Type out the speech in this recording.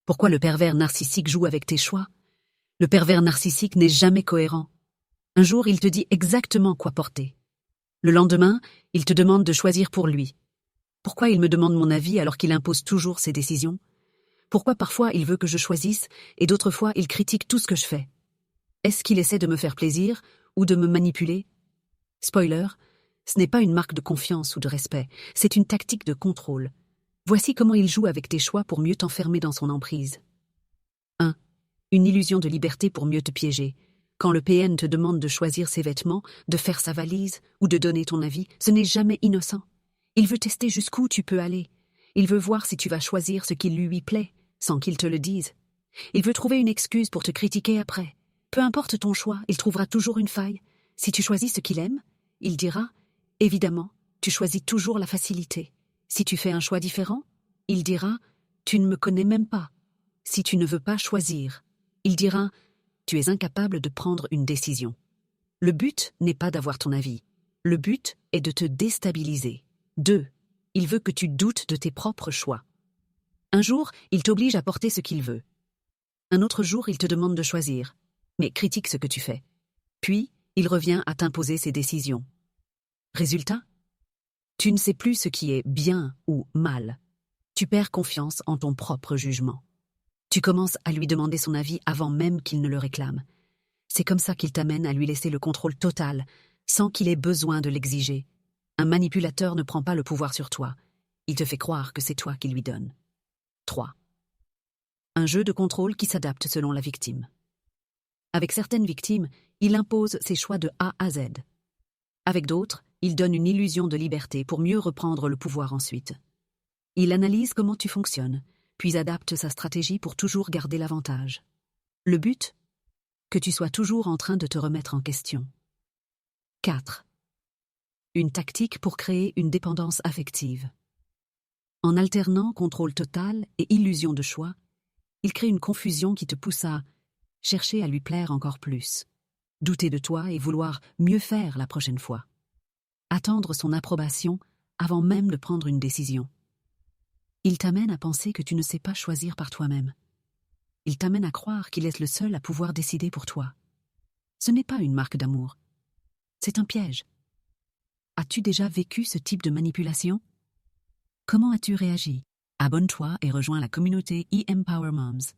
Pourquoi le pervers narcissique joue avec tes choix? Le pervers narcissique n'est jamais cohérent. Un jour, il te dit exactement quoi porter. Le lendemain, il te demande de choisir pour lui. Pourquoi il me demande mon avis alors qu'il impose toujours ses décisions? Pourquoi parfois il veut que je choisisse et d'autres fois il critique tout ce que je fais? Est-ce qu'il essaie de me faire plaisir ou de me manipuler? Spoiler, ce n'est pas une marque de confiance ou de respect, c'est une tactique de contrôle. Voici comment il joue avec tes choix pour mieux t'enfermer dans son emprise. 1. Une illusion de liberté pour mieux te piéger. Quand le PN te demande de choisir ses vêtements, de faire sa valise ou de donner ton avis, ce n'est jamais innocent. Il veut tester jusqu'où tu peux aller. Il veut voir si tu vas choisir ce qui lui plaît, sans qu'il te le dise. Il veut trouver une excuse pour te critiquer après. Peu importe ton choix, il trouvera toujours une faille. Si tu choisis ce qu'il aime, il dira « Évidemment, tu choisis toujours la facilité. » Si tu fais un choix différent, il dira « Tu ne me connais même pas. » Si tu ne veux pas choisir, il dira « Tu es incapable de prendre une décision. » Le but n'est pas d'avoir ton avis. Le but est de te déstabiliser. 2. Il veut que tu doutes de tes propres choix. Un jour, il t'oblige à porter ce qu'il veut. Un autre jour, il te demande de choisir, mais critique ce que tu fais. Puis, il revient à t'imposer ses décisions. Résultat? Tu ne sais plus ce qui est bien ou mal. Tu perds confiance en ton propre jugement. Tu commences à lui demander son avis avant même qu'il ne le réclame. C'est comme ça qu'il t'amène à lui laisser le contrôle total, sans qu'il ait besoin de l'exiger. Un manipulateur ne prend pas le pouvoir sur toi. Il te fait croire que c'est toi qui lui donne. 3. Un jeu de contrôle qui s'adapte selon la victime. Avec certaines victimes, il impose ses choix de A à Z. Avec d'autres, il donne une illusion de liberté pour mieux reprendre le pouvoir ensuite. Il analyse comment tu fonctionnes, puis adapte sa stratégie pour toujours garder l'avantage. Le but? Que tu sois toujours en train de te remettre en question. 4. Une tactique pour créer une dépendance affective. En alternant contrôle total et illusion de choix, il crée une confusion qui te pousse à chercher à lui plaire encore plus, douter de toi et vouloir mieux faire la prochaine fois. Attendre son approbation avant même de prendre une décision. Il t'amène à penser que tu ne sais pas choisir par toi-même. Il t'amène à croire qu'il est le seul à pouvoir décider pour toi. Ce n'est pas une marque d'amour. C'est un piège. As-tu déjà vécu ce type de manipulation? Comment as-tu réagi? Abonne-toi et rejoins la communauté e-Empower Moms.